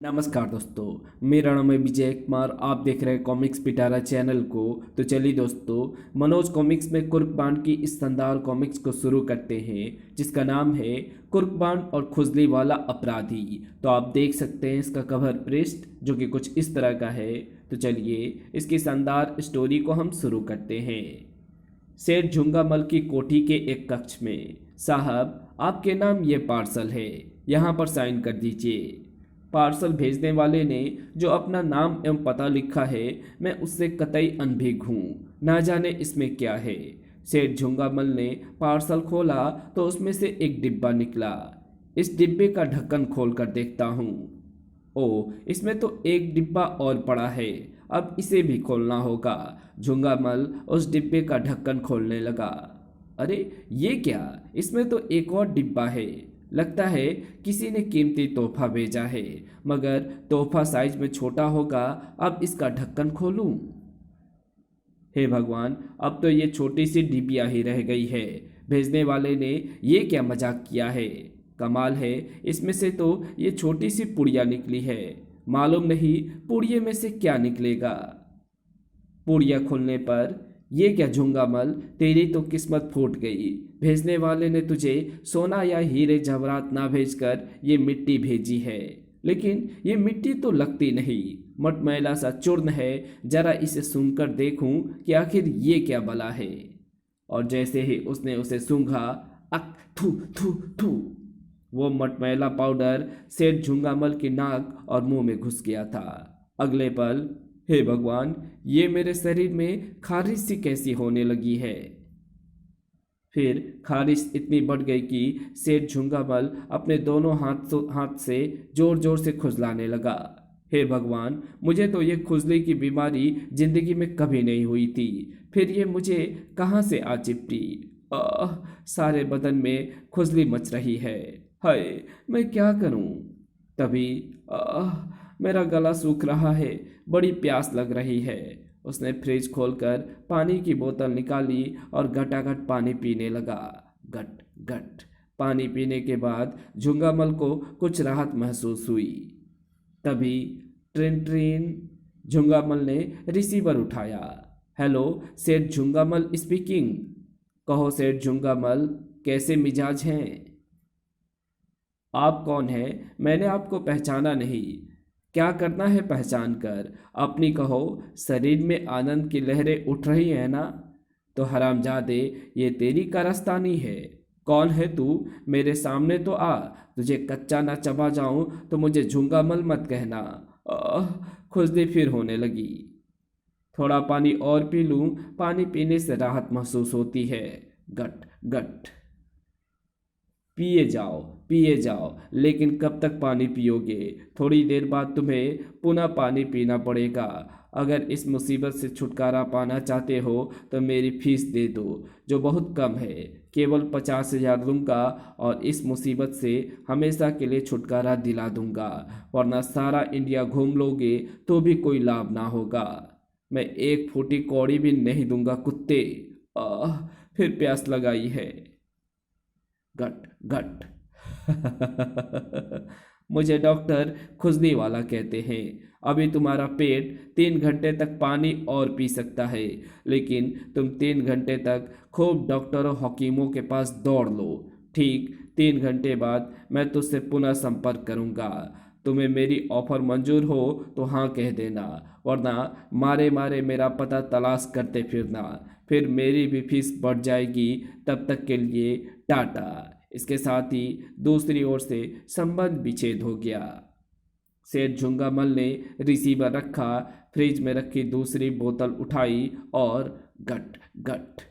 नमस्कार दोस्तों, मेरा नाम है विजय कुमार। आप देख रहे हैं कॉमिक्स पिटारा चैनल को। तो चलिए दोस्तों, मनोज कॉमिक्स में कुर्कबान की इस शानदार कॉमिक्स को शुरू करते हैं, जिसका नाम है कुर्कबान और खुजली वाला अपराधी। तो आप देख सकते हैं इसका कवर पृष्ठ जो कि कुछ इस तरह का है। तो चलिए इसकी शानदार स्टोरी को हम शुरू करते हैं। सेठ झुंगामल की कोठी के एक कक्ष में। साहब, आपके नाम ये पार्सल है, यहाँ पर साइन कर दीजिए। पार्सल भेजने वाले ने जो अपना नाम एवं पता लिखा है, मैं उससे कतई अनभिज्ञ हूँ। ना जाने इसमें क्या है। सेठ झुंगामल ने पार्सल खोला तो उसमें से एक डिब्बा निकला। इस डिब्बे का ढक्कन खोल कर देखता हूँ। ओ, इसमें तो एक डिब्बा और पड़ा है, अब इसे भी खोलना होगा। झुंगामल उस डिब्बे का ढक्कन खोलने लगा। अरे ये क्या, इसमें तो एक और डिब्बा है। लगता है किसी ने कीमती तोहफा भेजा है, मगर तोहफा साइज में छोटा होगा। अब इसका ढक्कन खोलूं? हे भगवान, अब तो ये छोटी सी डिबिया ही रह गई है। भेजने वाले ने ये क्या मजाक किया है। कमाल है, इसमें से तो ये छोटी सी पुड़िया निकली है। मालूम नहीं पुड़िये में से क्या निकलेगा। पुड़िया खोलने पर ये क्या झुंगामल, तेरी तो किस्मत फूट गई। भेजने वाले ने तुझे सोना या हीरे जवाहरात ना भेजकर ये मिट्टी भेजी है। लेकिन ये मिट्टी तो लगती नहीं, मटमैला सा चूर्ण है। जरा इसे सूंघकर देखूं कि आखिर ये क्या बला है। और जैसे ही उसने उसे सूंघा, अक थू थू थू, वो मटमैला पाउडर सेठ झुंगामल की नाक और मुंह में घुस गया था। अगले पल, हे भगवान, ये मेरे शरीर में खारिश सी कैसी होने लगी है। फिर खारिश इतनी बढ़ गई कि सेठ झुंगामल अपने दोनों हाथ से जोर जोर से खुजलाने लगा। हे भगवान, मुझे तो ये खुजली की बीमारी जिंदगी में कभी नहीं हुई थी, फिर ये मुझे कहाँ से आ चिपटी। आह, सारे बदन में खुजली मच रही है। हाय, मैं क्या करूं। तभी आह, मेरा गला सूख रहा है, बड़ी प्यास लग रही है। उसने फ्रिज खोलकर पानी की बोतल निकाली और घटाघट पानी पीने लगा। गट गट। पानी पीने के बाद झुंगामल को कुछ राहत महसूस हुई। तभी ट्रिन ट्रिन, झुंगामल ने रिसीवर उठाया। हेलो, सेठ झुंगामल स्पीकिंग। कहो सेठ झुंगामल, कैसे मिजाज हैं? आप कौन हैं? मैंने आपको पहचाना नहीं। क्या करना है पहचान कर, अपनी कहो। शरीर में आनंद की लहरें उठ रही हैं ना? तो हरामजादे, ये तेरी कारस्तानी है। कौन है तू? मेरे सामने तो आ। तुझे कच्चा ना चबा जाऊं तो मुझे झुंगामल मत कहना। आह, खुजली फिर होने लगी। थोड़ा पानी और पी लूं? पानी पीने से राहत महसूस होती है। गट गट। पिए जाओ, पिए जाओ, लेकिन कब तक पानी पियोगे? थोड़ी देर बाद तुम्हें पुनः पानी पीना पड़ेगा। अगर इस मुसीबत से छुटकारा पाना चाहते हो तो मेरी फीस दे दो, जो बहुत कम है। केवल 50,000 दूंगा और इस मुसीबत से हमेशा के लिए छुटकारा दिला दूंगा। वरना सारा इंडिया घूम लोगे तो भी कोई लाभ ना होगा। मैं एक फूटी कौड़ी भी नहीं दूंगा कुत्ते। आह, फिर प्यास लगाई है। गट गट। मुझे डॉक्टर खुजली वाला कहते हैं। अभी तुम्हारा पेट 3 घंटे तक पानी और पी सकता है, लेकिन तुम 3 घंटे तक खूब डॉक्टरों हकीमों के पास दौड़ लो। ठीक 3 घंटे बाद मैं तुझसे पुनः संपर्क करूंगा। तुम्हें मेरी ऑफर मंजूर हो तो हाँ कह देना, वरना मारे मारे मेरा पता तलाश करते फिरना। फिर मेरी भी फीस बढ़ जाएगी। तब तक के लिए टाटा। इसके साथ ही दूसरी ओर से संबंध विच्छेद हो गया। सेठ झुंगामल ने रिसीवर रखा, फ्रिज में रखी दूसरी बोतल उठाई और गट गट।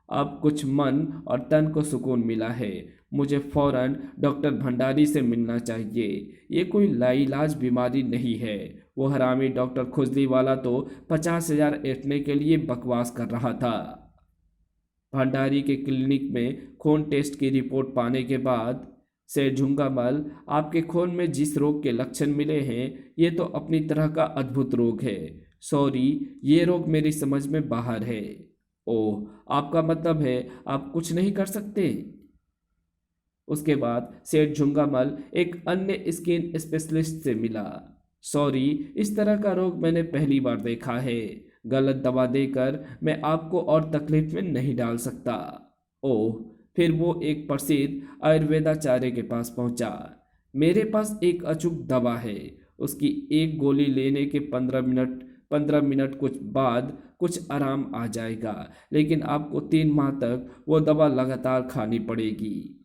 अब कुछ मन और तन को सुकून मिला है। मुझे फौरन डॉक्टर भंडारी से मिलना चाहिए। ये कोई लाइलाज बीमारी नहीं है। वो हरामी डॉक्टर खुजली वाला तो 50,000 ऐंठने के लिए बकवास कर रहा था। भंडारी के क्लिनिक में खून टेस्ट की रिपोर्ट पाने के बाद, सेठ झुंगामल, आपके खून में जिस रोग के लक्षण मिले हैं, ये तो अपनी तरह का अद्भुत रोग है। सॉरी, ये रोग मेरी समझ में बाहर है। ओह, आपका मतलब है आप कुछ नहीं कर सकते? उसके बाद सेठ झुंगामल एक अन्य स्किन स्पेशलिस्ट से मिला। सॉरी, इस तरह का रोग मैंने पहली बार देखा है। गलत दवा देकर मैं आपको और तकलीफ में नहीं डाल सकता। ओह, फिर वो एक प्रसिद्ध आयुर्वेदाचार्य के पास पहुंचा। मेरे पास एक अचूक दवा है। उसकी एक गोली लेने के 15 मिनट कुछ बाद कुछ आराम आ जाएगा, लेकिन आपको 3 माह तक वो दवा लगातार खानी पड़ेगी।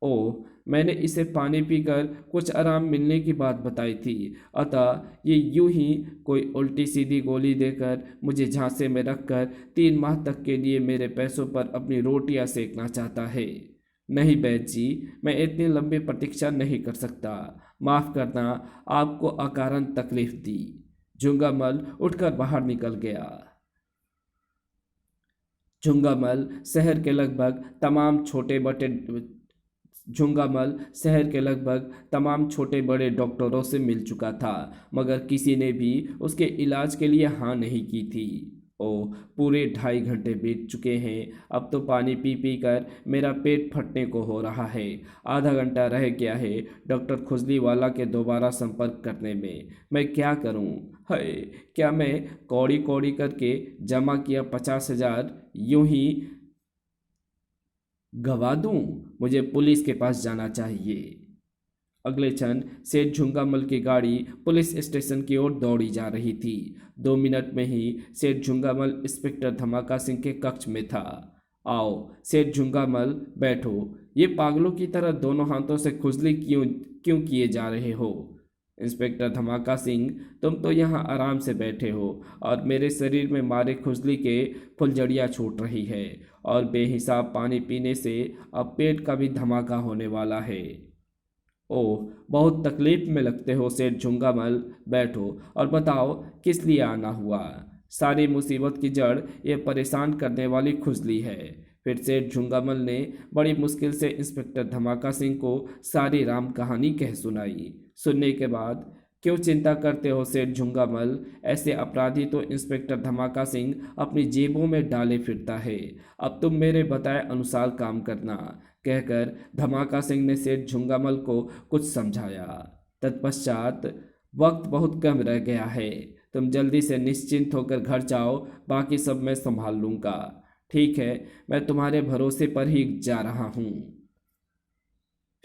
ओह, मैंने इसे पानी पीकर कुछ आराम मिलने की बात बताई थी, अतः ये यूं ही कोई उल्टी सीधी गोली देकर मुझे झांसे में रखकर 3 माह तक के लिए मेरे पैसों पर अपनी रोटियां सेकना चाहता है। नहीं वैद्य जी, मैं इतनी लंबी प्रतीक्षा नहीं कर सकता। माफ करना, आपको अकारण तकलीफ दी। झुंगामल उठकर बाहर निकल गया। झुंगामल शहर के लगभग तमाम छोटे बड़े झुंगामल शहर के लगभग तमाम छोटे बड़े डॉक्टरों से मिल चुका था, मगर किसी ने भी उसके इलाज के लिए हाँ नहीं की थी। ओह, पूरे 2.5 घंटे बीत चुके हैं। अब तो पानी पी पी कर मेरा पेट फटने को हो रहा है। आधा घंटा रह गया है डॉक्टर खुजली वाला के दोबारा संपर्क करने में। मैं क्या करूं? हाय, क्या मैं कौड़ी कौड़ी करके जमा किया 50,000 यूं ही गवा दूं? मुझे पुलिस के पास जाना चाहिए। अगले क्षण सेठ झुंगामल की गाड़ी पुलिस स्टेशन की ओर दौड़ी जा रही थी। 2 मिनट में ही सेठ झुंगामल इंस्पेक्टर धमाका सिंह के कक्ष में था। आओ सेठ झुंगामल, बैठो। ये पागलों की तरह दोनों हाथों से खुजली क्यों क्यों किए जा रहे हो? इंस्पेक्टर धमाका सिंह, तुम तो यहाँ आराम से बैठे हो और मेरे शरीर में मारे खुजली के फुलझड़ियाँ छूट रही है, और बेहिसाब पानी पीने से अब पेट का भी धमाका होने वाला है। ओह, बहुत तकलीफ में लगते हो सेठ झुंगामल। बैठो और बताओ किस लिए आना हुआ। सारी मुसीबत की जड़ ये परेशान करने वाली खुजली है। फिर सेठ झुंगामल ने बड़ी मुश्किल से इंस्पेक्टर धमाका सिंह को सारी राम कहानी कह सुनाई। सुनने के बाद, क्यों चिंता करते हो सेठ झुंगामल? ऐसे अपराधी तो इंस्पेक्टर धमाका सिंह अपनी जेबों में डाले फिरता है। अब तुम मेरे बताए अनुसार काम करना, कहकर धमाका सिंह ने सेठ झुंगामल को कुछ समझाया। तत्पश्चात, वक्त बहुत कम रह गया है, तुम जल्दी से निश्चिंत होकर घर जाओ, बाकी सब मैं संभाल लूँगा। ठीक है, मैं तुम्हारे भरोसे पर ही जा रहा हूँ।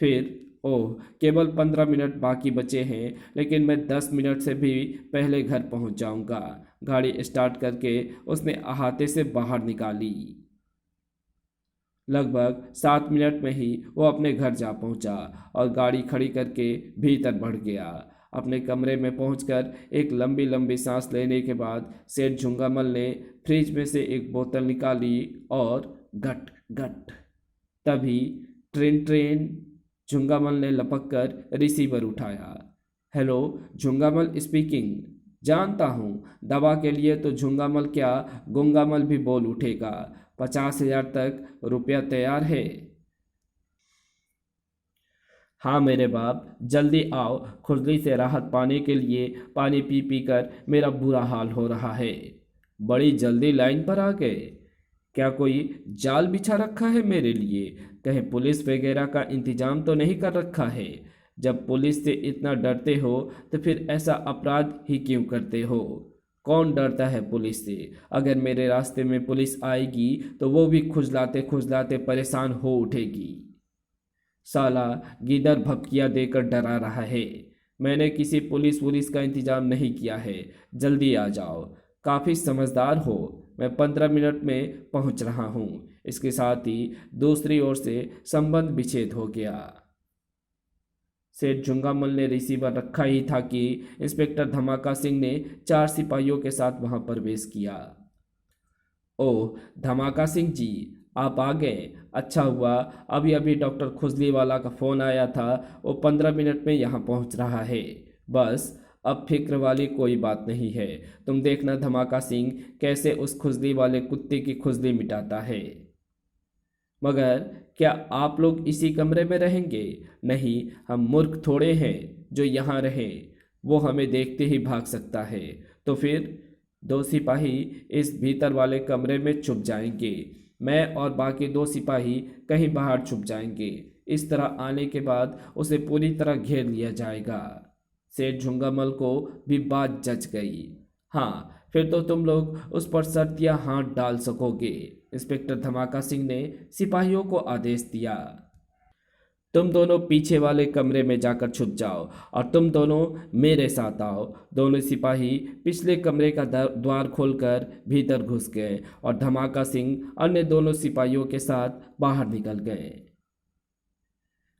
फिर, ओह, केवल 15 मिनट बाकी बचे हैं, लेकिन मैं 10 मिनट से भी पहले घर पहुँच जाऊँगा। गाड़ी स्टार्ट करके उसने अहाते से बाहर निकाली। लगभग 7 मिनट में ही वो अपने घर जा पहुंचा और गाड़ी खड़ी करके भीतर बढ़ गया। अपने कमरे में पहुंचकर एक लंबी लंबी सांस लेने के बाद सेठ झुंगामल ने फ्रिज में से एक बोतल निकाली और गट गट। तभी ट्रेन ट्रेन झुंगामल ने लपक कर रिसीवर उठाया। Hello, Jhungamal speaking. जानता हूँ, दवा के लिए तो झुंगामल क्या गुंगामल भी बोल उठेगा। 50,000 तक रुपया तैयार है? हाँ मेरे बाप, जल्दी आओ। खुजली से राहत पाने के लिए पानी पी पी कर मेरा बुरा हाल हो रहा है। बड़ी जल्दी लाइन पर आ गए। क्या कोई जाल बिछा रखा है मेरे लिए? कहीं पुलिस वगैरह का इंतजाम तो नहीं कर रखा है? जब पुलिस से इतना डरते हो तो फिर ऐसा अपराध ही क्यों करते हो? कौन डरता है पुलिस से? अगर मेरे रास्ते में पुलिस आएगी तो वो भी खुजलाते खुजलाते परेशान हो उठेगी। साला गीदड़ भपकिया देकर डरा रहा है। मैंने किसी पुलिस का इंतजाम नहीं किया है। जल्दी आ जाओ। काफ़ी समझदार हो। मैं 15 मिनट में पहुंच रहा हूं। इसके साथ ही दूसरी ओर से संबंध विच्छेद हो गया। सेठ झुंगामल ने रिसीवर रखा ही था कि इंस्पेक्टर धमाका सिंह ने 4 सिपाहियों के साथ वहां प्रवेश किया। ओह, धमाका सिंह जी, आप आ गए। अच्छा हुआ, अभी अभी डॉक्टर खुजली वाला का फ़ोन आया था। वो 15 मिनट में यहाँ पहुँच रहा है। बस अब फिक्र वाली कोई बात नहीं है। तुम देखना धमाका सिंह कैसे उस खुजली वाले कुत्ते की खुजली मिटाता है। मगर क्या आप लोग इसी कमरे में रहेंगे? नहीं, हम मूर्ख थोड़े हैं जो यहाँ रहें। वो हमें देखते ही भाग सकता है। तो फिर 2 सिपाही इस भीतर वाले कमरे में छुप जाएंगे। मैं और बाकी 2 सिपाही कहीं बाहर छुप जाएंगे। इस तरह आने के बाद उसे पूरी तरह घेर लिया जाएगा। सेठ झुंगामल को भी बात जच गई। हाँ, फिर तो तुम लोग उस पर शर्त या हाथ डाल सकोगे। इंस्पेक्टर धमाका सिंह ने सिपाहियों को आदेश दिया। तुम दोनों पीछे वाले कमरे में जाकर छुप जाओ और तुम दोनों मेरे साथ आओ। दोनों सिपाही पिछले कमरे का द्वार खोलकर भीतर घुस गए और धमाका सिंह अन्य दोनों सिपाहियों के साथ बाहर निकल गए।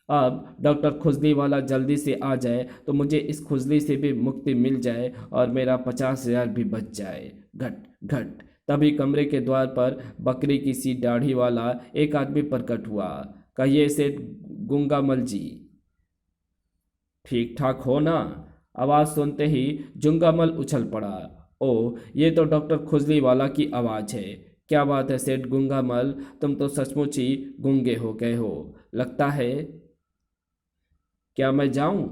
अब डॉक्टर खुजली वाला जल्दी से आ जाए तो मुझे इस खुजली से भी मुक्ति मिल जाए और मेरा 50,000 भी बच जाए। घट घट। तभी कमरे के द्वार पर बकरी की सी दाढ़ी वाला एक आदमी प्रकट हुआ। कहिए सेठ गुंगामल जी, ठीक ठाक हो ना? आवाज़ सुनते ही जुंगामल उछल पड़ा। ओ, ये तो डॉक्टर खुजली वाला की आवाज़ है। क्या बात है सेठ गुंगामल, तुम तो सचमुच ही गूंगे हो गए हो लगता है। क्या मैं जाऊं?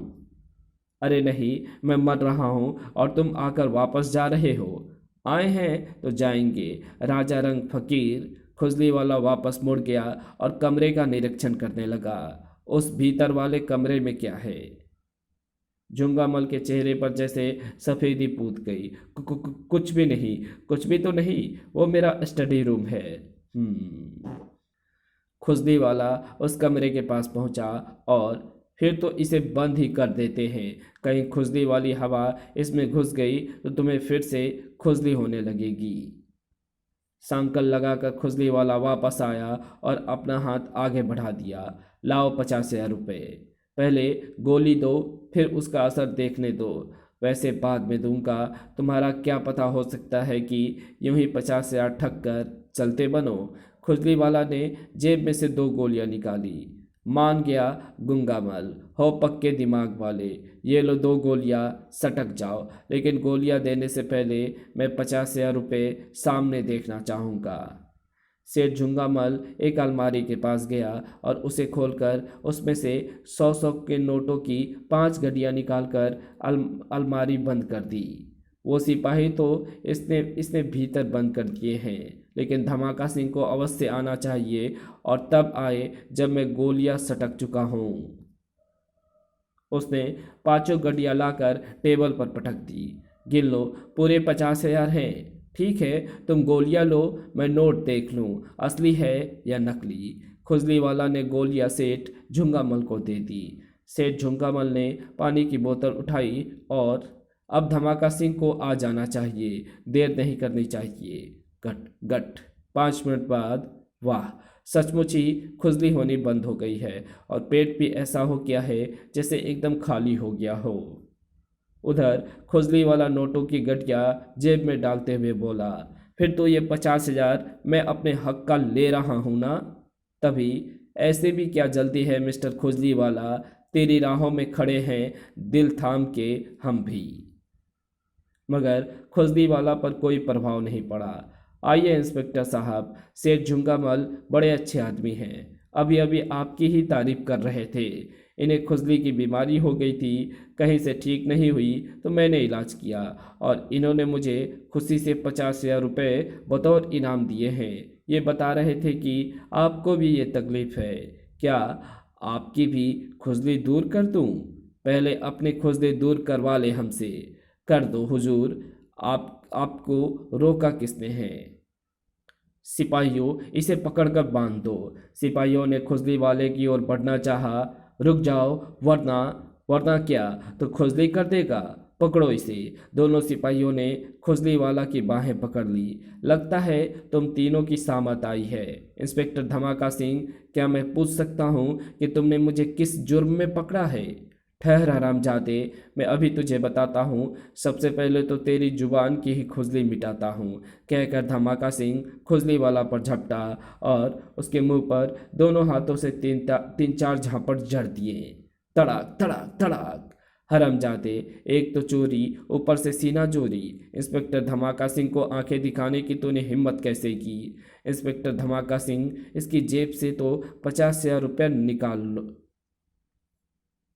अरे नहीं, मैं मर रहा हूं और तुम आकर वापस जा रहे हो। आए हैं तो जाएंगे। राजा रंग फकीर। खुजली वाला वापस मुड़ गया और कमरे का निरीक्षण करने लगा। उस भीतर वाले कमरे में क्या है? जुंगामल के चेहरे पर जैसे सफेदी पूत गई। कुछ भी नहीं, कुछ भी तो नहीं, वो मेरा स्टडी रूम है। खुजली वाला उस कमरे के पास पहुंचा और फिर तो इसे बंद ही कर देते हैं। कहीं खुजली वाली हवा इसमें घुस गई तो तुम्हें फिर से खुजली होने लगेगी। सांकल लगाकर खुजली वाला वापस आया और अपना हाथ आगे बढ़ा दिया। लाओ 50,000 रुपये। पहले गोली दो, फिर उसका असर देखने दो। वैसे बाद में दूंगा, तुम्हारा क्या पता हो सकता है कि यूं ही 50,000 ठग कर चलते बनो। खुजली वाला ने जेब में से 2 गोलियां निकाली। मान गया गुंगामल, हो पक्के दिमाग वाले। ये लो 2 गोलियां, सटक जाओ। लेकिन गोलियां देने से पहले मैं 50,000 रुपये सामने देखना चाहूँगा। सेठ झुंगामल एक अलमारी के पास गया और उसे खोलकर उसमें से 100-100 के नोटों की 5 गड्डियाँ निकालकर अलमारी बंद कर दी। वो सिपाही तो इसने भीतर बंद कर दिए हैं, लेकिन धमाका सिंह को अवश्य आना चाहिए और तब आए जब मैं गोलियां सटक चुका हूँ। उसने 5 गड्डियाँ लाकर टेबल पर पटक दी। गिन लो, पूरे 50,000 हैं। ठीक है, तुम गोलियां लो, मैं नोट देख लूं असली है या नकली। खुजली वाला ने गोलियां सेठ झुंगामल को दे दी। सेठ झुंगामल ने पानी की बोतल उठाई और अब धमाका सिंह को आ जाना चाहिए, देर नहीं करनी चाहिए। गट गट। 5 मिनट बाद, वाह, सचमुच ही खुजली होनी बंद हो गई है और पेट भी ऐसा हो गया है जैसे एकदम खाली हो गया हो। उधर खुजली वाला नोटों की गड्डियाँ जेब में डालते हुए बोला, फिर तो ये 50,000 मैं अपने हक का ले रहा हूँ ना? तभी, ऐसे भी क्या जल्दी है मिस्टर खुजली वाला, तेरी राहों में खड़े हैं दिल थाम के हम भी। मगर खुजली वाला पर कोई प्रभाव नहीं पड़ा। आइए इंस्पेक्टर साहब, सेठ झुंगामल बड़े अच्छे आदमी हैं, अभी अभी आपकी ही तारीफ कर रहे थे। इन्हें खुजली की बीमारी हो गई थी, कहीं से ठीक नहीं हुई तो मैंने इलाज किया और इन्होंने मुझे खुशी से 50,000 रुपये बतौर इनाम दिए हैं। ये बता रहे थे कि आपको भी ये तकलीफ़ है, क्या आपकी भी खुजली दूर कर दूं? पहले अपनी खुजली दूर करवा ले हमसे। कर दो हुजूर, आपको रोका किसने है? सिपाहियों, इसे पकड़कर बांध दो। सिपाहियों ने खुजली वाले की ओर बढ़ना चाहा। रुक जाओ, वरना क्या तो खुजली कर देगा। पकड़ो इसे। दोनों सिपाहियों ने खुजली वाला की बाहें पकड़ ली। लगता है तुम तीनों की सामत आई है। इंस्पेक्टर धमाका सिंह, क्या मैं पूछ सकता हूँ कि तुमने मुझे किस जुर्म में पकड़ा है? ठहर हरामजादे, मैं अभी तुझे बताता हूँ। सबसे पहले तो तेरी जुबान की ही खुजली मिटाता हूँ, कहकर धमाका सिंह खुजली वाला पर झपटा और उसके मुंह पर दोनों हाथों से 3-4 झापट जड़ दिए। तड़ाक तड़ाक तड़ाक। हरामजादे, एक तो चोरी, ऊपर से सीना चोरी। इंस्पेक्टर धमाका सिंह को आंखें दिखाने की तूने हिम्मत कैसे की? इंस्पेक्टर धमाका सिंह, इसकी जेब से तो 50,000 रुपये निकाल लो।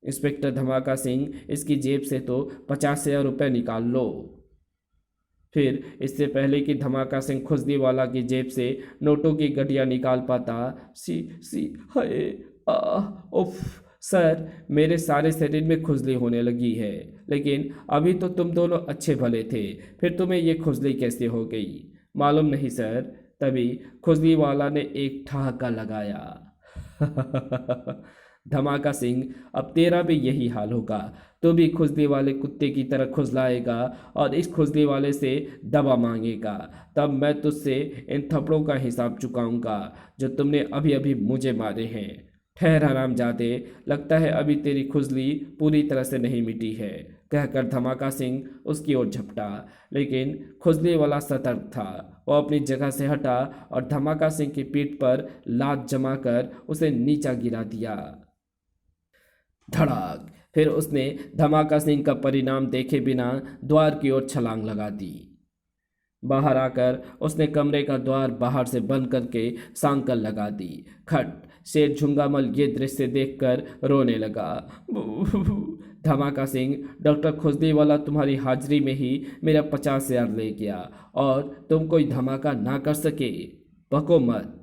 इंस्पेक्टर धमाका सिंह, इसकी जेब से तो 50,000 रुपये निकाल लो। फिर इससे पहले कि धमाका सिंह खुजली वाला की जेब से नोटों की गड्डियाँ निकाल पाता, सी सी हाय, उफ, सर, मेरे सारे शरीर में खुजली होने लगी है, लेकिन अभी तो तुम दोनों अच्छे भले थे, फिर तुम्हें ये खुजली कैसे हो गई? मालूम नहीं सर। तभी खुजली वाला ने एक ठहाका लगाया। धमाका सिंह, अब तेरा भी यही हाल होगा। तू भी खुजली वाले कुत्ते की तरह खुजलाएगा और इस खुजली वाले से दवा मांगेगा। तब मैं तुझसे इन थप्पड़ों का हिसाब चुकाऊंगा जो तुमने अभी अभी मुझे मारे हैं। ठहर हरामजादे, लगता है अभी तेरी खुजली पूरी तरह से नहीं मिटी है, कहकर धमाका सिंह उसकी ओर झपटा। लेकिन खुजली वाला सतर्क था। वो अपनी जगह से हटा और धमाका सिंह की पीठ पर लात जमाकर उसे नीचा गिरा दिया। धड़ाक! फिर उसने धमाका सिंह का परिणाम देखे बिना द्वार की ओर छलांग लगा दी। बाहर आकर उसने कमरे का द्वार बाहर से बंद करके सांकल लगा दी। खट! शेर झुंगामल ये दृश्य देखकर रोने लगा। धमाका सिंह, डॉक्टर खुजली वाला तुम्हारी हाजिरी में ही मेरा 50,000 ले गया और तुम कोई धमाका ना कर सके। बको मत।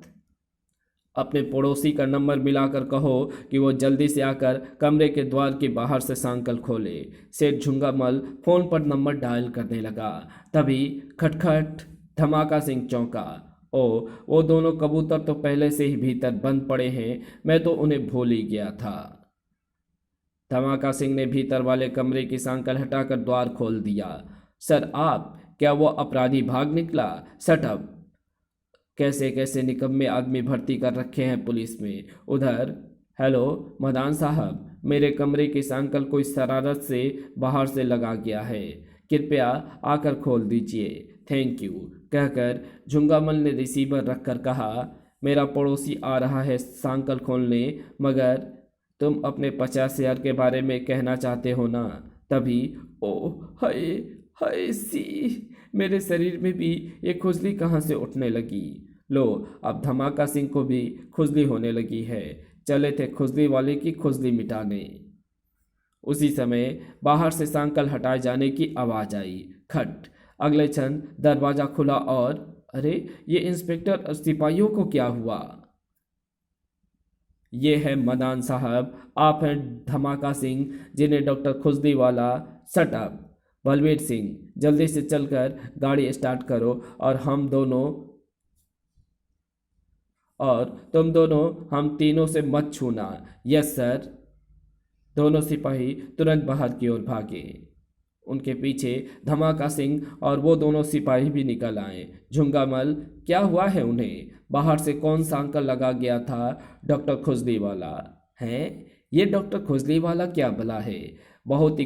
अपने पड़ोसी का नंबर मिलाकर कहो कि वो जल्दी से आकर कमरे के द्वार के बाहर से सांकल खोले। सेठ झुंगामल फोन पर नंबर डायल करने लगा। तभी खटखट! धमाका सिंह चौंका। ओ, वो दोनों कबूतर तो पहले से ही भीतर बंद पड़े हैं, मैं तो उन्हें भूल ही गया था। धमाका सिंह ने भीतर वाले कमरे की सांकल हटाकर द्वार खोल दिया। सर आप, क्या वो अपराधी भाग निकला? Shut up! कैसे कैसे निकम्मे आदमी भर्ती कर रखे हैं पुलिस में। उधर हेलो मदान साहब, मेरे कमरे की सांकल कोई शरारत से बाहर से लगा गया है, कृपया आकर खोल दीजिए, थैंक यू, कहकर झुंगामल ने रिसीवर रखकर कहा। मेरा पड़ोसी आ रहा है सांकल खोलने, मगर तुम अपने 50,000 के बारे में कहना चाहते हो ना? तभी ओ हाय हाय सी, मेरे शरीर में भी ये खुजली कहाँ से उठने लगी। लो, अब धमाका सिंह को भी खुजली होने लगी है। चले थे खुजली वाले की खुजली मिटाने। उसी समय बाहर से सांकल हटाए जाने की आवाज आई। खट! अगले क्षण दरवाजा खुला और अरे, ये इंस्पेक्टर और सिपाहियों को क्या हुआ? ये है मदान साहब, आप हैं धमाका सिंह जिन्हें डॉक्टर खुजली वाला। Shut up! बलवीर सिंह, जल्दी से चलकर गाड़ी स्टार्ट करो और तुम दोनों हम तीनों से मत छूना। Yes sir. दोनों सिपाही तुरंत बाहर की ओर भागे। उनके पीछे धमाका सिंह और वो दोनों सिपाही भी निकल आए। झुंगामल, क्या हुआ है उन्हें? बाहर से कौन सांकल लगा गया था? डॉक्टर खुजली वाला है। ये डॉक्टर खुजली वाला क्या भला है? बहुत ही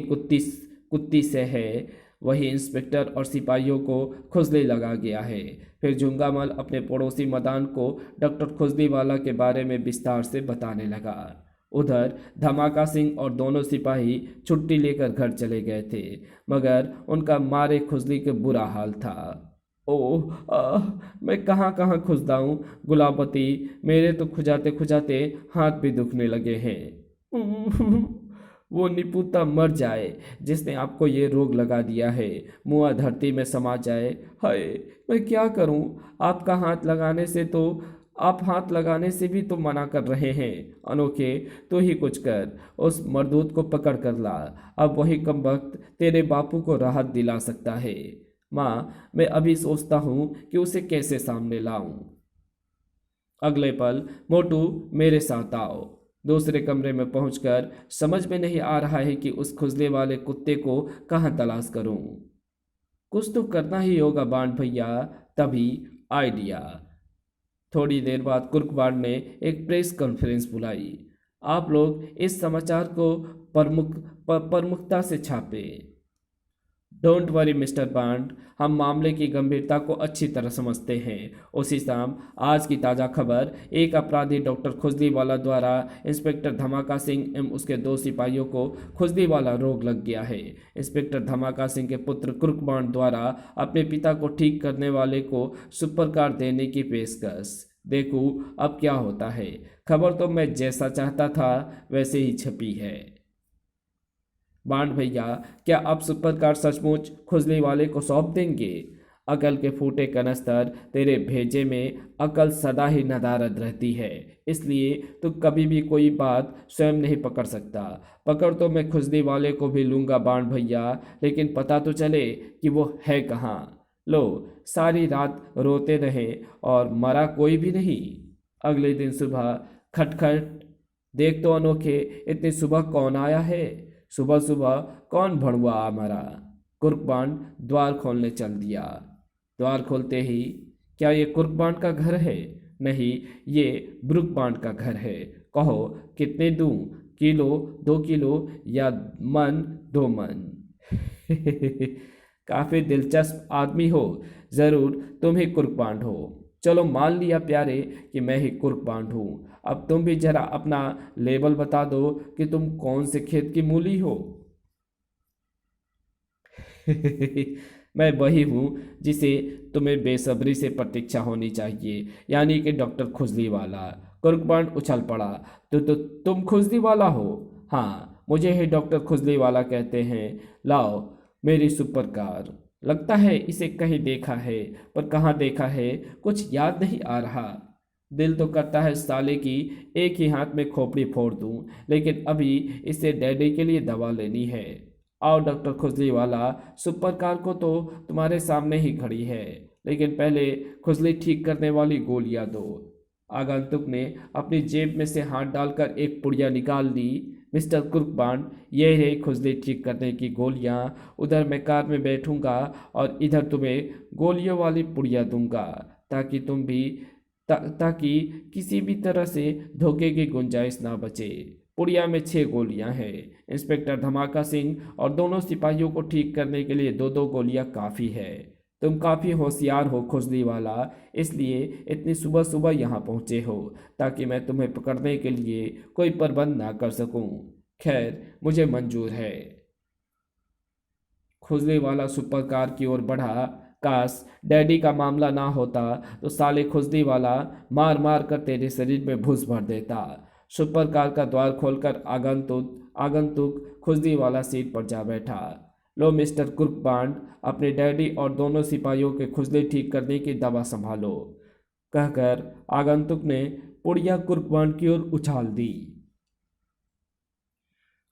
कुत्ती से है। वही इंस्पेक्टर और सिपाहियों को खुजली लगा गया है। फिर झुंगामल अपने पड़ोसी मदान को डॉक्टर खुजली वाला के बारे में विस्तार से बताने लगा। उधर धमाका सिंह और दोनों सिपाही छुट्टी लेकर घर चले गए थे, मगर उनका मारे खुजली के बुरा हाल था। ओह, मैं कहाँ कहाँ खुजदाऊँ गुलाबती, मेरे तो खुजाते खुजाते हाथ भी दुखने लगे हैं। वो निपुता मर जाए जिसने आपको ये रोग लगा दिया है, मुआ धरती में समा जाए। हाय, मैं क्या करूं? आप हाथ लगाने से भी तो मना कर रहे हैं। अनोखे, तो ही कुछ कर, उस मरदूत को पकड़ कर ला। अब वही कमबख्त तेरे बापू को राहत दिला सकता है। माँ, मैं अभी सोचता हूँ कि उसे कैसे सामने लाऊं। अगले पल, मोटू मेरे साथ आओ। दूसरे कमरे में पहुंचकर समझ में नहीं आ रहा है कि उस खुजले वाले कुत्ते को कहाँ तलाश करूं। कुछ तो करना ही होगा बांड भैया। तभी आइडिया। थोड़ी देर बाद कुर्कबाड़ ने एक प्रेस कॉन्फ्रेंस बुलाई। आप लोग इस समाचार को प्रमुखता से छापे। डोंट वरी मिस्टर बांड, हम मामले की गंभीरता को अच्छी तरह समझते हैं। उसी शाम आज की ताज़ा खबर, एक अपराधी डॉक्टर खुजली वाला द्वारा इंस्पेक्टर धमाका सिंह एवं उसके 2 सिपाहियों को खुजली वाला रोग लग गया है। इंस्पेक्टर धमाका सिंह के पुत्र कुर्कबांड द्वारा अपने पिता को ठीक करने वाले को सुपर कार देने की पेशकश। देखूं अब क्या होता है। खबर तो मैं जैसा चाहता था वैसे ही छपी है। बांड भैया, क्या आप सुपर कार सचमुच खुजली वाले को सौंप देंगे? अकल के फूटे कनस्तर, तेरे भेजे में अकल सदा ही नदारद रहती है, इसलिए तू कभी भी कोई बात स्वयं नहीं पकड़ सकता। पकड़ तो मैं खुजली वाले को भी लूँगा बाण भैया, लेकिन पता तो चले कि वो है कहाँ। लो, सारी रात रोते रहे और मरा कोई भी नहीं। अगले दिन सुबह खटखट, देख तो अनोखे, इतनी सुबह कौन आया है? सुबह सुबह कौन भड़ुआ आ मरा? कुर्कबान द्वार खोलने चल दिया। द्वार खोलते ही, क्या ये कुर्कबान का घर है? नहीं, ये ब्रुकबान का घर है। कहो कितने दूं? किलो, 2 किलो या मन, 2 मन? काफी दिलचस्प आदमी हो, जरूर तुम ही कुर्कबान हो। चलो मान लिया प्यारे कि मैं ही कुर्कबान हूँ। अब तुम भी जरा अपना लेबल बता दो कि तुम कौन से खेत की मूली हो। मैं वही हूँ जिसे तुम्हें बेसब्री से प्रतीक्षा होनी चाहिए, यानी कि डॉक्टर खुजली वाला। कुर्कबान उछल पड़ा। तो तुम खुजली वाला हो? हाँ, मुझे ही डॉक्टर खुजली वाला कहते हैं। लाओ मेरी सुपर कार। लगता है इसे कहीं देखा है, पर कहाँ देखा है कुछ याद नहीं आ रहा। दिल तो करता है साले की एक ही हाथ में खोपड़ी फोड़ दूं, लेकिन अभी इसे डैडी के लिए दवा लेनी है। आओ डॉक्टर खुजली वाला, सुपर कार को तो तुम्हारे सामने ही खड़ी है, लेकिन पहले खुजली ठीक करने वाली गोलियां दो। आगंतुक ने अपनी जेब में से हाथ डालकर एक पुड़िया निकाल ली। मिस्टर कुर्कबान, ये रही खुजली ठीक करने की गोलियां। उधर मैं कार में बैठूंगा और इधर तुम्हें गोलियों वाली पुड़िया दूंगा, ताकि तुम भी ताकि किसी भी तरह से धोखे की गुंजाइश ना बचे। पुड़िया में 6 गोलियां हैं। इंस्पेक्टर धमाका सिंह और दोनों सिपाहियों को ठीक करने के लिए 2-2 गोलियां काफ़ी है। तुम काफ़ी होशियार हो खुजली वाला, इसलिए इतनी सुबह सुबह यहाँ पहुँचे हो, ताकि मैं तुम्हें पकड़ने के लिए कोई प्रबंध ना कर सकूं। खैर, मुझे मंजूर है। खुजली वाला सुपर कार की ओर बढ़ा। काश डैडी का मामला ना होता तो साले खुजली वाला मार मार कर तेरे शरीर में घुस भर देता। सुपर कार का द्वार खोलकर आगंतुक आगंतुक खुजली वाला सीट पर जा बैठा। लो मिस्टर कुर्कबांड, अपने डैडी और दोनों सिपाहियों के खुजली ठीक करने की दवा संभालो, कहकर आगंतुक ने पुड़िया कुर्कबांड की ओर उछाल दी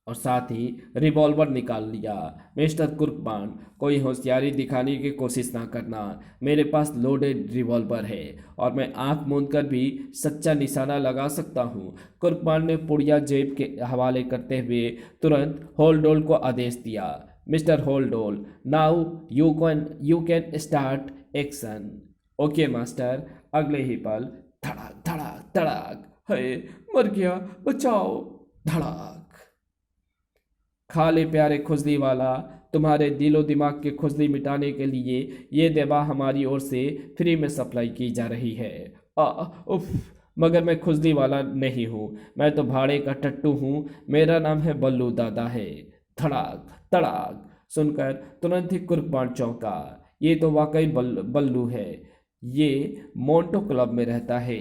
और साथ ही रिवॉल्वर निकाल लिया। मिस्टर कुर्कबान, कोई होशियारी दिखाने की कोशिश ना करना। मेरे पास लोडेड रिवॉल्वर है और मैं आंख मूंद कर भी सच्चा निशाना लगा सकता हूँ। कुर्कबान ने पुड़िया जेब के हवाले करते हुए तुरंत होल्डोल को आदेश दिया। Mister Holdol, now you can start action. Okay master. अगले ही पल धड़ाक धड़ाक धड़ाक, है मर गया, बचाओ। धड़ाक। खा ले प्यारे खुजली वाला, तुम्हारे दिलो दिमाग की खुजली मिटाने के लिए ये दवा हमारी ओर से फ्री में सप्लाई की जा रही है। उफ, मगर मैं खुजली वाला नहीं हूँ, मैं तो भाड़े का टट्टू हूँ। मेरा नाम है बल्लू दादा है। धड़ाक धड़ाक सुनकर तुरंत ही कुर्कबान चौंका। ये तो वाकई बल्लू है। ये मोंटो क्लब में रहता है।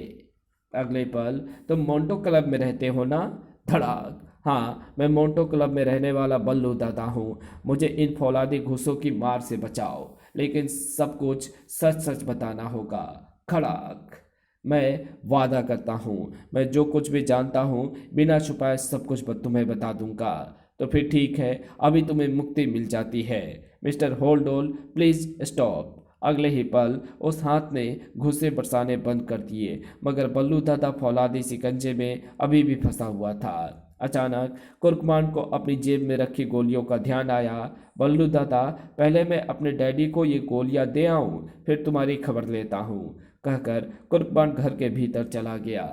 अगले पल, तुम मोंटो क्लब में रहते हो ना? धड़ाक। हाँ, मैं मोंटो क्लब में रहने वाला बल्लू दादा हूँ। मुझे इन फौलादी घूसों की मार से बचाओ, लेकिन सब कुछ सच सच बताना होगा। खड़ाक। मैं वादा करता हूँ, मैं जो कुछ भी जानता हूँ बिना छुपाए सब कुछ तुम्हें बता दूंगा। तो फिर ठीक है, अभी तुम्हें मुक्ति मिल जाती है। Mister Holdol, please stop. अगले ही पल उस हाथ ने घुसे बरसाने बंद कर दिए, मगर बल्लू दादा फौलादी शिकंजे में अभी भी फंसा हुआ था। अचानक कुर्कमान को अपनी जेब में रखी गोलियों का ध्यान आया। बल्लू दादा, पहले मैं अपने डैडी को ये गोलियां दे आऊं, फिर तुम्हारी खबर लेता हूं, कहकर कुर्कमान घर के भीतर चला गया।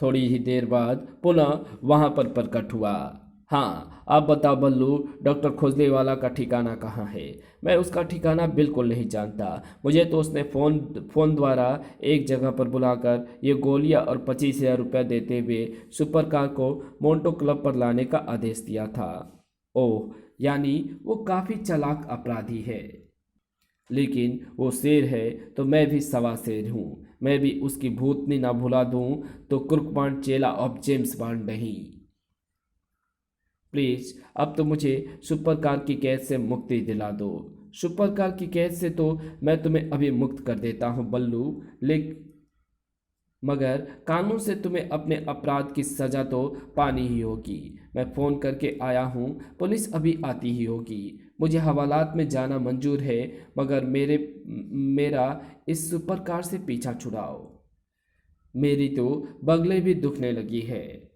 थोड़ी ही देर बाद पुनः वहां पर प्रकट हुआ। हाँ, आप बताओ बल्लू, डॉक्टर खोजले वाला का ठिकाना कहाँ है? मैं उसका ठिकाना बिल्कुल नहीं जानता। मुझे तो उसने फ़ोन द्वारा एक जगह पर बुलाकर ये गोलियां और 25,000 रुपये देते हुए सुपर कार को मोंटो क्लब पर लाने का आदेश दिया था। ओह, यानी वो काफ़ी चालाक अपराधी है। लेकिन वो शेर है तो मैं भी सवा शेर हूँ। मैं भी उसकी भूतनी ना भुला दूँ तो कुर्कबान चेला ऑफ जेम्स बॉन्ड नहीं। प्लीज़ अब तो मुझे सुपर कार की कैद से मुक्ति दिला दो। सुपर कार की कैद से तो मैं तुम्हें अभी मुक्त कर देता हूँ बल्लू, लेकिन मगर कानून से तुम्हें अपने अपराध की सज़ा तो पानी ही होगी। मैं फ़ोन करके आया हूँ, पुलिस अभी आती ही होगी। मुझे हवालात में जाना मंजूर है, मगर मेरा इस सुपर कार से पीछा छुड़ाओ। मेरी तो बगलें भी दुखने लगी है।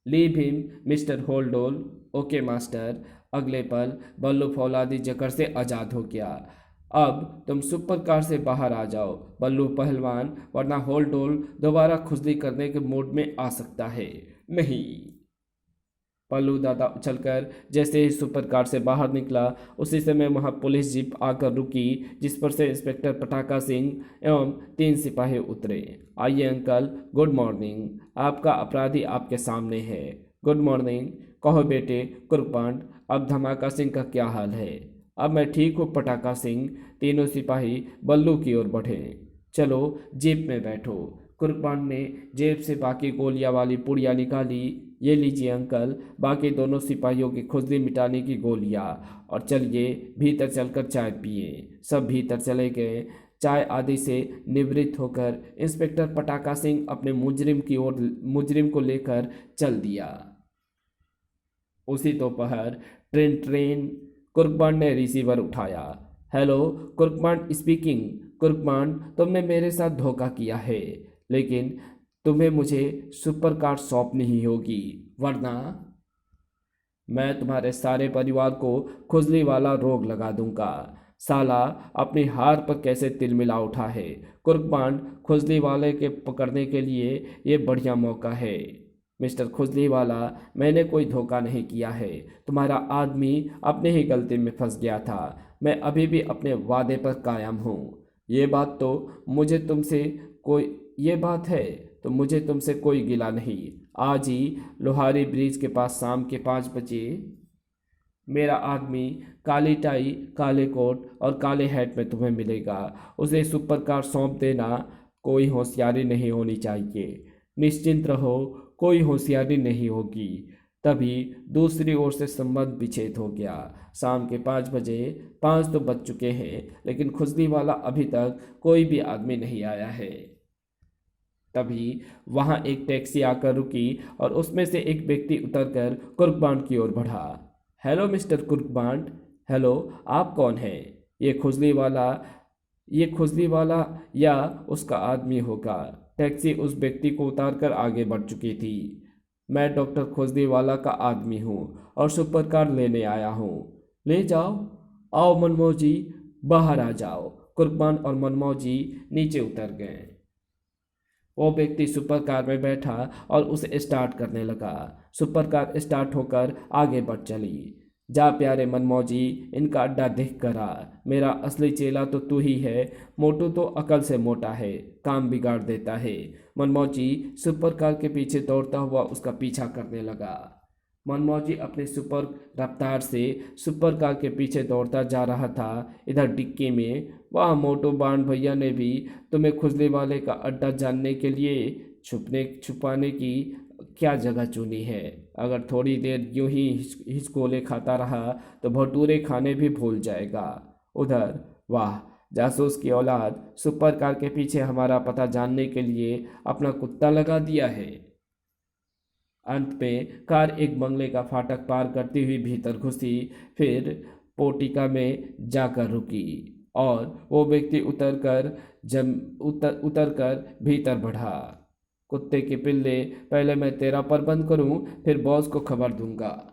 Leave him mister Holdol. Okay master. अगले पल बल्लू फौलादी जकड़ से आज़ाद हो गया। अब तुम सुपर कार से बाहर आ जाओ बल्लू पहलवान, वरना होल्डोल दोबारा खुजली करने के मूड में आ सकता है। नहीं। पल्लू दादा उछलकर जैसे ही सुपर कार से बाहर निकला, उसी समय वहां पुलिस जीप आकर रुकी, जिस पर से इंस्पेक्टर पटाका सिंह एवं 3 सिपाही उतरे। आइए अंकल, गुड मॉर्निंग। आपका अपराधी आपके सामने है। Good morning. कहो बेटे कुरपांड, अब धमाका सिंह का क्या हाल है? अब मैं ठीक हूँ पटाका सिंह। तीनों सिपाही बल्लू की ओर बढ़े। चलो जीप में बैठो। कुरपांड ने जेब से बाकी गोलियां वाली पुड़िया निकाली। ये लीजिए अंकल, बाकी दोनों सिपाहियों की खुजली मिटाने की गोलियां। और चलिए भीतर चलकर चाय पिए। सब भीतर चले गए। चाय आदि से निवृत्त होकर इंस्पेक्टर पटाका सिंह अपने मुजरिम को लेकर चल दिया। उसी दोपहर ट्रेन कुर्कबान ने रिसीवर उठाया। Hello, कुर्कबान speaking. कुर्कबान, तुमने मेरे साथ धोखा किया है, लेकिन तुम्हें मुझे सुपर कार सौंपनी ही होगी, वरना मैं तुम्हारे सारे परिवार को खुजली वाला रोग लगा दूंगा। साला अपनी हार पर कैसे तिल मिला उठा है। कुर्कबान, खुजली वाले के पकड़ने के लिए ये बढ़िया मौका है। मिस्टर खुजली वाला, मैंने कोई धोखा नहीं किया है। तुम्हारा आदमी अपने ही गलती में फंस गया था। मैं अभी भी अपने वादे पर कायम हूँ। ये बात है तो मुझे तुमसे कोई गिला नहीं। आज ही लोहारी ब्रिज के पास शाम के 5 बजे मेरा आदमी काली टाई, काले कोट और काले हैट में तुम्हें मिलेगा। उसे सुपर कार सौंप देना। कोई होशियारी नहीं होनी चाहिए। निश्चिंत रहो, कोई होशियारी नहीं होगी। तभी दूसरी ओर से संबंध विच्छेद हो गया। शाम के 5 बजे, 5 तो बज चुके हैं, लेकिन खुजली वाला अभी तक कोई भी आदमी नहीं आया है। तभी वहां एक टैक्सी आकर रुकी और उसमें से एक व्यक्ति उतरकर कुर्कबांड की ओर बढ़ा। Hello mister कुर्कबांड। हेलो, आप कौन हैं? ये खुजली वाला या उसका आदमी होगा। टैक्सी उस व्यक्ति को उतारकर आगे बढ़ चुकी थी। मैं डॉक्टर खुजली वाला का आदमी हूँ और सुपर कार लेने आया हूँ। ले जाओ। आओ मनमोह जी, बाहर आ जाओ। कुर्कबांड और मनमोह जी नीचे उतर गए। वो व्यक्ति सुपर कार में बैठा और उसे स्टार्ट करने लगा। सुपर कार स्टार्ट होकर आगे बढ़ चली। जा प्यारे मनमोह जी, इनका अड्डा देख कर आ। मेरा असली चेला तो तू ही है। मोटू तो अकल से मोटा है, काम बिगाड़ देता है। मनमोह जी सुपर कार के पीछे दौड़ता हुआ उसका पीछा करने लगा। मनमोह जी अपनी सुपर रफ्तार से सुपर कार के पीछे दौड़ता जा रहा था। इधर डिक्की में वह मोटू बांड भैया ने भी तुम्हें खुजली वाले का अड्डा जानने के लिए छुपाने की क्या जगह चुनी है। अगर थोड़ी देर यूं ही हिचकोले खाता रहा तो भटूरे खाने भी भूल जाएगा। उधर वाह, जासूस की औलाद सुपर कार के पीछे हमारा पता जानने के लिए अपना कुत्ता लगा दिया है। अंत में कार एक बंगले का फाटक पार करती हुई भीतर घुसी, फिर पोटिका में जाकर रुकी और वो व्यक्ति उतरकर भीतर बढ़ा। कुत्ते के पिल्ले, पहले मैं तेरा प्रबंध करूं, फिर बॉस को खबर दूंगा।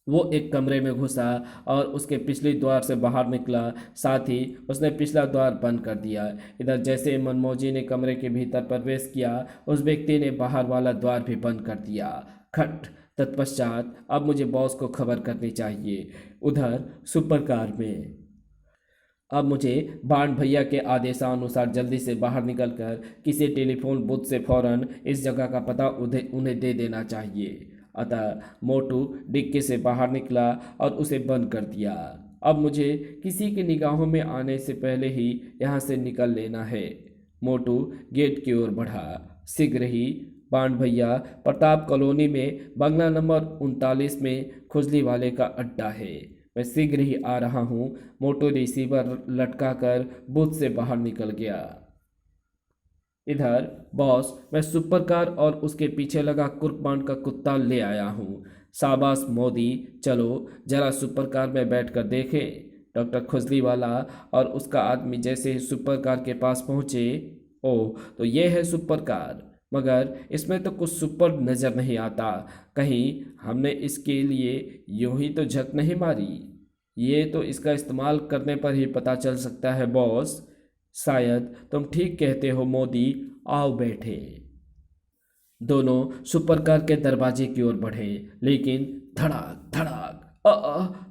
वो एक कमरे में घुसा और उसके पिछले द्वार से बाहर निकला। साथ ही उसने पिछला द्वार बंद कर दिया। इधर जैसे ही मनमोजी ने कमरे के भीतर प्रवेश किया, उस व्यक्ति ने बाहर वाला द्वार भी बंद कर दिया। खट। तत्पश्चात अब मुझे बॉस को खबर करनी चाहिए। उधर सुपर कार में अब मुझे बाण भैया के आदेशानुसार जल्दी से बाहर निकलकर किसी टेलीफोन बूथ से फौरन इस जगह का पता उन्हें दे देना चाहिए। अतः मोटू डिक्की से बाहर निकला और उसे बंद कर दिया। अब मुझे किसी की निगाहों में आने से पहले ही यहाँ से निकल लेना है। मोटू गेट की ओर बढ़ा। शीघ्र ही बांड भैया, प्रताप कॉलोनी में बंगला नंबर 39 में खुजली वाले का अड्डा है। मैं शीघ्र ही आ रहा हूँ। मोटू रिसीवर लटकाकर बूथ से बाहर निकल गया। इधर बॉस, मैं सुपर कार और उसके पीछे लगा कुर्कबांड का कुत्ता ले आया हूँ। शाबाश मोदी, चलो जरा सुपर कार में बैठकर देखें। डॉक्टर खुजली वाला और उसका आदमी जैसे ही सुपर कार के पास पहुंचे, ओह तो ये है सुपर कार, मगर इसमें तो कुछ सुपर नज़र नहीं आता। कहीं हमने इसके लिए यूं ही तो झक नहीं मारी? ये तो इसका इस्तेमाल करने पर ही पता चल सकता है बॉस। शायद तुम ठीक कहते हो मोदी, आओ बैठे। दोनों सुपर कार के दरवाजे की ओर बढ़े, लेकिन धड़ाक धड़ाक,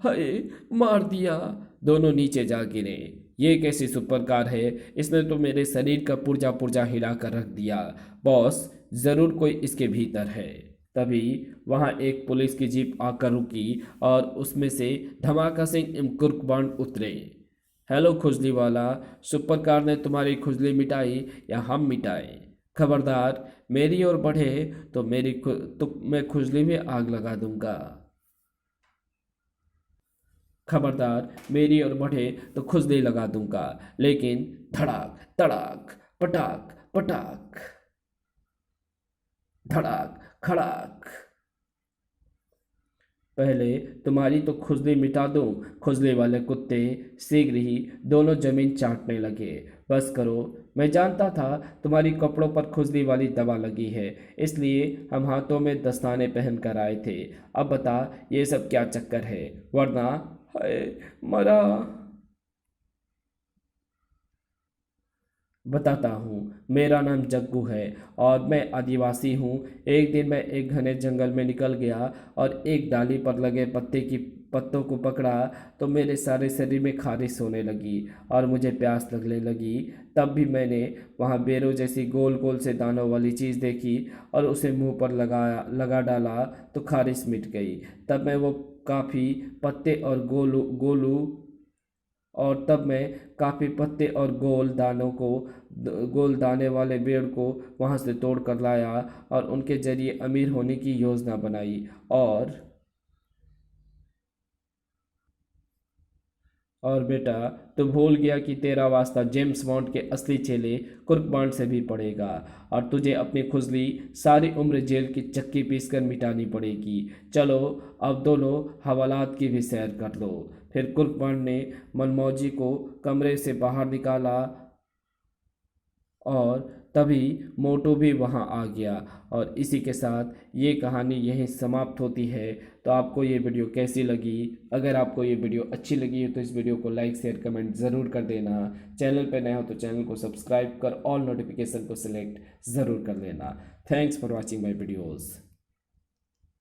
हाय, मार दिया। दोनों नीचे जा गिरे। ये कैसी सुपर कार है? इसने तो मेरे शरीर का पुर्जा पुर्जा हिला कर रख दिया। बॉस, जरूर कोई इसके भीतर है। तभी वहां एक पुलिस की जीप आकर रुकी और उसमें से धमाका सिंह कुर्कबांड उतरे। हेलो खुजली वाला, सुपर कार ने तुम्हारी खुजली मिटाई या हम मिटाए? खबरदार मेरी ओर बढ़े तो मैं खुजली में आग लगा दूंगा। खबरदार मेरी ओर बढ़े तो खुजली लगा दूंगा। लेकिन धड़ाक धड़ाक, पटाक पटाक, धड़ाक खड़ाक। पहले तुम्हारी तो खुजली मिटा दूं। खुजली वाले कुत्ते शीघ्र ही दोनों जमीन चाटने लगे। बस करो, मैं जानता था तुम्हारी कपड़ों पर खुजली वाली दवा लगी है, इसलिए हम हाथों में दस्ताने पहन कर आए थे। अब बता ये सब क्या चक्कर है, वरना हाय मरा। बताता हूँ, मेरा नाम जग्गू है और मैं आदिवासी हूँ। एक दिन मैं एक घने जंगल में निकल गया और एक डाली पर लगे पत्तों को पकड़ा तो मेरे सारे शरीर में खारिश होने लगी और मुझे प्यास लगने लगी। तब भी मैंने वहाँ बेरों जैसी गोल गोल से दानों वाली चीज़ देखी और उसे मुंह पर लगा डाला तो खारिश मिट गई। तब मैं वो काफ़ी पत्ते और गोलू और तब मैं काफ़ी पत्ते और गोल दाने वाले पेड़ को वहाँ से तोड़ कर लाया और उनके जरिए अमीर होने की योजना बनाई। और बेटा, तू भूल गया कि तेरा वास्ता जेम्स बॉन्ड के असली चेले कुर्कबांड से भी पड़ेगा और तुझे अपनी खुजली सारी उम्र जेल की चक्की पीस कर मिटानी पड़ेगी। चलो अब दोनों हवालात की भी सैर कर लो। फिर कुर्कबांड ने मनमौजी को कमरे से बाहर निकाला और तभी मोटू भी वहां आ गया। और इसी के साथ ये कहानी यहीं समाप्त होती है। तो आपको ये वीडियो कैसी लगी? अगर आपको ये वीडियो अच्छी लगी है तो इस वीडियो को लाइक शेयर कमेंट ज़रूर कर देना। चैनल पर नए हो तो चैनल को सब्सक्राइब कर ऑल नोटिफिकेशन को सिलेक्ट ज़रूर कर लेना। Thanks for watching my videos.